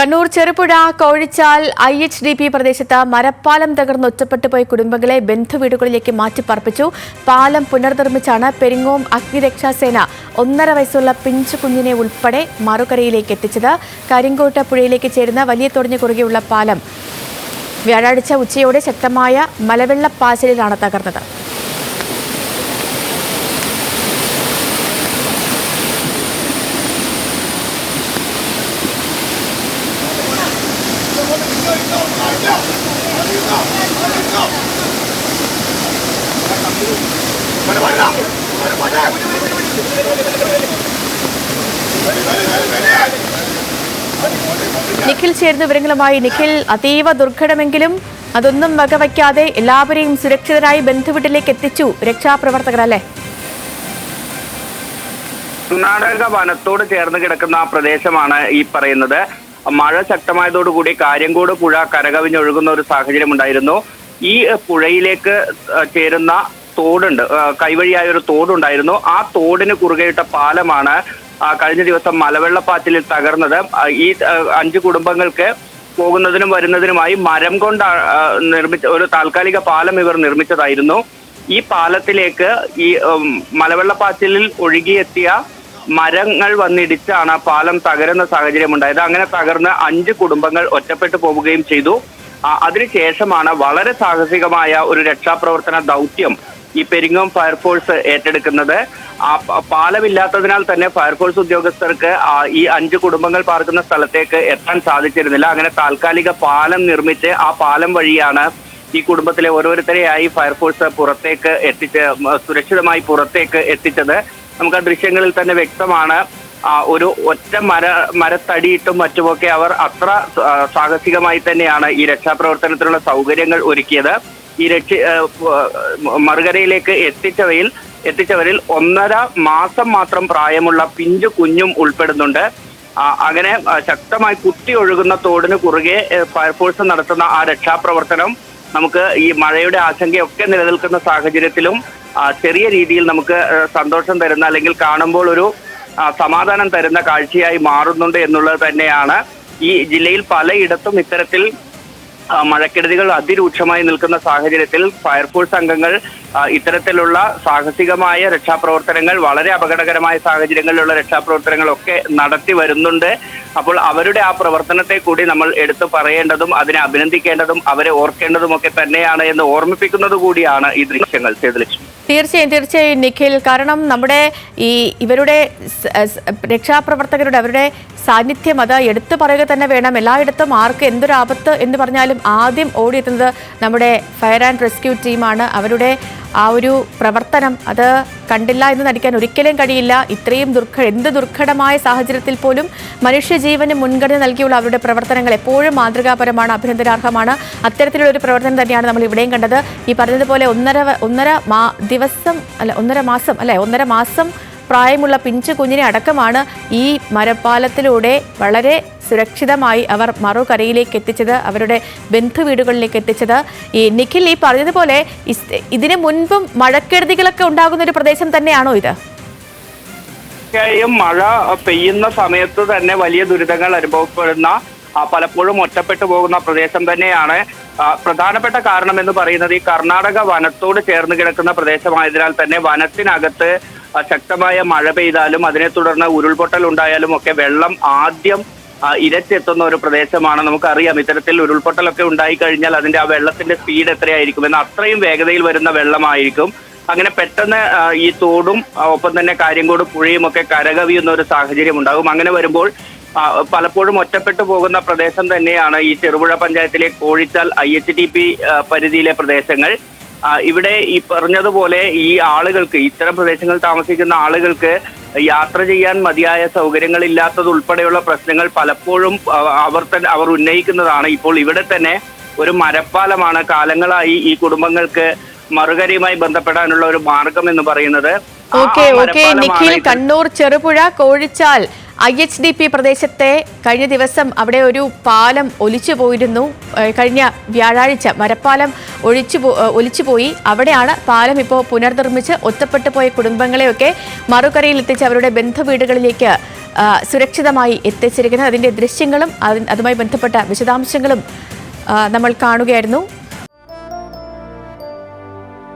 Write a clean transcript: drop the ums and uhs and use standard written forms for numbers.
Kannur Cherupuzha Kozhichal IHDP പ്രദേശത്ത് മരപ്പാലം തകർന്ന് ഒറ്റപ്പെട്ടുപോയ കുടുംബങ്ങളെ ബന്ധുവീടുകളിലേക്ക് മാറ്റിപ്പാർപ്പിച്ചു. പാലം പുനർനിർമ്മിച്ചാണ് പെരിങ്ങോം അഗ്നിരക്ഷാസേന 1.5 വയസ്സുള്ള പിഞ്ചു കുഞ്ഞിനെ ഉൾപ്പെടെ മറുകരയിലേക്ക് എത്തിച്ചത്. കരിങ്കോട്ട് പുഴയിലേക്ക് ചേരുന്ന വലിയ തോടിന് കുറുകെയുള്ള പാലം വ്യാഴാഴ്ച ഉച്ചയോടെ ശക്തമായ മലവെള്ളപ്പാച്ചിലിലാണ് തകർന്നത്. നിഖിൽ ചേർന്ന വിവരങ്ങളുമായി. നിഖിൽ, അതീവ ദുർഘടമെങ്കിലും അതൊന്നും വകവയ്ക്കാതെ എല്ലാവരെയും സുരക്ഷിതരായി ബന്ധുവീട്ടിലേക്ക് എത്തിച്ചു രക്ഷാപ്രവർത്തകർ, അല്ലേ? കർണാടക വനത്തോട് ചേർന്ന് കിടക്കുന്ന പ്രദേശമാണ് ഈ പറയുന്നത്. മഴ ശക്തമായതോടുകൂടി കാര്യങ്കോട് പുഴ കരകവിഞ്ഞൊഴുകുന്ന ഒരു സാഹചര്യം ഉണ്ടായിരുന്നു. ഈ പുഴയിലേക്ക് ചേരുന്ന തോടുണ്ട്, കൈവഴിയായ ഒരു തോടുണ്ടായിരുന്നു. ആ തോടിന് കുറുകെയിട്ട പാലമാണ് കഴിഞ്ഞ ദിവസം മലവെള്ളപ്പാച്ചിലിൽ തകർന്നത്. ഈ 5 കുടുംബങ്ങൾക്ക് പോകുന്നതിനും വരുന്നതിനുമായി മരം കൊണ്ട് നിർമ്മിച്ച ഒരു താൽക്കാലിക പാലം ഇവർ നിർമ്മിച്ചതായിരുന്നു. ഈ പാലത്തിലേക്ക് ഈ മലവെള്ളപ്പാച്ചിലിൽ ഒഴുകിയെത്തിയ മരങ്ങൾ വന്നിടിച്ചാണ് പാലം തകരുന്ന സാഹചര്യം ഉണ്ടായത്. അങ്ങനെ തകർന്ന് 5 കുടുംബങ്ങൾ ഒറ്റപ്പെട്ടു പോവുകയും ചെയ്തു. അതിനുശേഷമാണ് വളരെ സാഹസികമായ ഒരു രക്ഷാപ്രവർത്തന ദൗത്യം ഈ പെരിങ്ങോം ഫയർഫോഴ്സ് ഏറ്റെടുക്കുന്നത്. പാലമില്ലാത്തതിനാൽ തന്നെ ഫയർഫോഴ്സ് ഉദ്യോഗസ്ഥർക്ക് ഈ 5 കുടുംബങ്ങൾ പാർക്കുന്ന സ്ഥലത്തേക്ക് എത്താൻ സാധിച്ചിരുന്നില്ല. അങ്ങനെ താൽക്കാലിക പാലം നിർമ്മിച്ച് ആ പാലം വഴിയാണ് ഈ കുടുംബത്തിലെ ഓരോരുത്തരെയായി ഫയർഫോഴ്സ് പുറത്തേക്ക് സുരക്ഷിതമായി പുറത്തേക്ക് എത്തിച്ചത്. നമുക്ക് ആ ദൃശ്യങ്ങളിൽ തന്നെ വ്യക്തമാണ്. ഒരു ഒറ്റ മരത്തടിയിട്ടും മറ്റുമൊക്കെ അവർ അത്ര സാഹസികമായി തന്നെയാണ് ഈ രക്ഷാപ്രവർത്തനത്തിനുള്ള സൗകര്യങ്ങൾ ഒരുക്കിയത്. ഈ മറുകരയിലേക്ക് എത്തിച്ചവരിൽ 1.5 മാസം മാത്രം പ്രായമുള്ള പിഞ്ചു കുഞ്ഞും ഉൾപ്പെടുന്നുണ്ട്. അങ്ങനെ ശക്തമായി കുത്തി ഒഴുകുന്ന തോടിന് കുറുകെ ഫയർഫോഴ്സ് നടത്തുന്ന ആ രക്ഷാപ്രവർത്തനം നമുക്ക് ഈ മഴയുടെ ആശങ്കയൊക്കെ നിലനിൽക്കുന്ന സാഹചര്യത്തിലും ചെറിയ രീതിയിൽ നമുക്ക് സന്തോഷം തരുന്ന, അല്ലെങ്കിൽ കാണുമ്പോൾ ഒരു സമാധാനം തരുന്ന കാഴ്ചയായി മാറുന്നുണ്ട് എന്നുള്ളത് തന്നെയാണ്. ഈ ജില്ലയിൽ പലയിടത്തും ഇത്തരത്തിൽ മഴക്കെടുതികൾ അതിരൂക്ഷമായി നിൽക്കുന്ന സാഹചര്യത്തിൽ ഫയർഫോഴ്സ് അംഗങ്ങൾ ഇത്തരത്തിലുള്ള സാഹസികമായ രക്ഷാപ്രവർത്തനങ്ങൾ, വളരെ അപകടകരമായ സാഹചര്യങ്ങളിലുള്ള രക്ഷാപ്രവർത്തനങ്ങളൊക്കെ നടത്തി വരുന്നുണ്ട്. അപ്പോൾ അവരുടെ ആ പ്രവർത്തനത്തെ കൂടി നമ്മൾ എടുത്തു പറയേണ്ടതും അതിനെ അഭിനന്ദിക്കേണ്ടതും അവരെ ഓർക്കേണ്ടതുമൊക്കെ തന്നെയാണ് എന്ന് ഓർമ്മിപ്പിക്കുന്നത് കൂടിയാണ് ഈ ദൃശ്യങ്ങൾ. തീർച്ചയായും നിഖിൽ, കാരണം നമ്മുടെ ഇവരുടെ രക്ഷാപ്രവർത്തകരുടെ അവരുടെ സാന്നിധ്യം അത് എടുത്തു പറയുക തന്നെ വേണം. എല്ലായിടത്തും ആർക്ക് എന്തൊരു ആപത്ത് എന്ന് പറഞ്ഞാലും ആദ്യം ഓടിയെത്തുന്നത് നമ്മുടെ ഫയർ ആൻഡ് റെസ്ക്യൂ ടീമാണ്. അവരുടെ ആ ഒരു പ്രവർത്തനം അത് കണ്ടില്ല എന്ന് നടിക്കാൻ ഒരിക്കലും കഴിയില്ല. ഇത്രയും എന്ത് ദുർഘടമായ സാഹചര്യത്തിൽ പോലും മനുഷ്യജീവന് മുൻഗണന നൽകിയുള്ള അവരുടെ പ്രവർത്തനങ്ങൾ എപ്പോഴും മാതൃകാപരമാണ്, അഭിനന്ദനാർഹമാണ്. അത്തരത്തിലുള്ള ഒരു പ്രവർത്തനം തന്നെയാണ് നമ്മൾ ഇവിടെയും കണ്ടത്. ഈ പറഞ്ഞതുപോലെ 1.5 മാസം പ്രായമുള്ള പിഞ്ചു കുഞ്ഞിനെ അടക്കമാണ് ഈ മരപ്പാലത്തിലൂടെ വളരെ സുരക്ഷിതമായി അവർ മറുകരയിലേക്ക് എത്തിച്ചത്, അവരുടെ ബന്ധുവീടുകളിലേക്ക് എത്തിച്ചത്. ഈ നിഖിൽ, ഈ പറഞ്ഞതുപോലെ ഇതിനു മുൻപും മഴക്കെടുതികളൊക്കെ ഉണ്ടാകുന്ന ഒരു പ്രദേശം തന്നെയാണോ ഇത്? തീർച്ചയായും മഴ പെയ്യുന്ന സമയത്ത് തന്നെ വലിയ ദുരിതങ്ങൾ അനുഭവപ്പെടുന്ന, പലപ്പോഴും ഒറ്റപ്പെട്ടു പോകുന്ന പ്രദേശം തന്നെയാണ്. പ്രധാനപ്പെട്ട കാരണം എന്ന് പറയുന്നത് ഈ കർണാടക വനത്തോട് ചേർന്ന് കിടക്കുന്ന പ്രദേശമായതിനാൽ തന്നെ വനത്തിനകത്ത് ശക്തമായ മഴ പെയ്താലും അതിനെ തുടർന്ന് ഉരുൾപൊട്ടൽ ഉണ്ടായാലും ഒക്കെ വെള്ളം ആദ്യം ഇരച്ചെത്തുന്ന ഒരു പ്രദേശമാണ്. നമുക്കറിയാം, ഇത്തരത്തിൽ ഉരുൾപൊട്ടലൊക്കെ ഉണ്ടായി കഴിഞ്ഞാൽ അതിന്റെ ആ വെള്ളത്തിന്റെ സ്പീഡ് എത്രയായിരിക്കും എന്ന്, അത്രയും വേഗതയിൽ വരുന്ന വെള്ളമായിരിക്കും. അങ്ങനെ പെട്ടെന്ന് ഈ തോടും ഒപ്പം തന്നെ കാര്യങ്കോട് പുഴയും ഒക്കെ കരകവിയുന്ന ഒരു സാഹചര്യം ഉണ്ടാകും. അങ്ങനെ വരുമ്പോൾ പലപ്പോഴും ഒറ്റപ്പെട്ടു പോകുന്ന പ്രദേശം തന്നെയാണ് ഈ ചെറുപുഴ പഞ്ചായത്തിലെ കോഴിച്ചാൽ IHDP പരിധിയിലെ പ്രദേശങ്ങൾ. ഇവിടെ ഈ പറഞ്ഞതുപോലെ ഈ ആളുകൾക്ക്, ഇത്തരം പ്രദേശങ്ങളിൽ താമസിക്കുന്ന ആളുകൾക്ക് യാത്ര ചെയ്യാൻ മതിയായ സൗകര്യങ്ങളില്ലാത്തത് ഉൾപ്പെടെയുള്ള പ്രശ്നങ്ങൾ പലപ്പോഴും അവർ ഉന്നയിക്കുന്നതാണ്. ഇപ്പോൾ ഇവിടെ തന്നെ ഒരു മരപ്പാലമാണ് കാലങ്ങളായി ഈ കുടുംബങ്ങൾക്ക് മറുകരയുമായി ബന്ധപ്പെടാനുള്ള ഒരു മാർഗം എന്ന് പറയുന്നത്. നിഖിൽ, കണ്ണൂർ ചെറുപുഴ കോഴിച്ചാൽ IHDP പ്രദേശത്തെ കഴിഞ്ഞ ദിവസം അവിടെ ഒരു പാലം ഒലിച്ചു പോയിരുന്നു. കഴിഞ്ഞ വ്യാഴാഴ്ച മരപ്പാലം ഒലിച്ചുപോയി. അവിടെയാണ് പാലം ഇപ്പോൾ പുനർനിർമ്മിച്ച് ഒറ്റപ്പെട്ടു പോയ കുടുംബങ്ങളെയൊക്കെ മറുകരയിൽ എത്തിച്ച് അവരുടെ ബന്ധുവീടുകളിലേക്ക് സുരക്ഷിതമായി എത്തിച്ചിരിക്കുന്നത്. അതിൻ്റെ ദൃശ്യങ്ങളും അതുമായി ബന്ധപ്പെട്ട വിശദാംശങ്ങളും നമ്മൾ കാണുകയായിരുന്നു.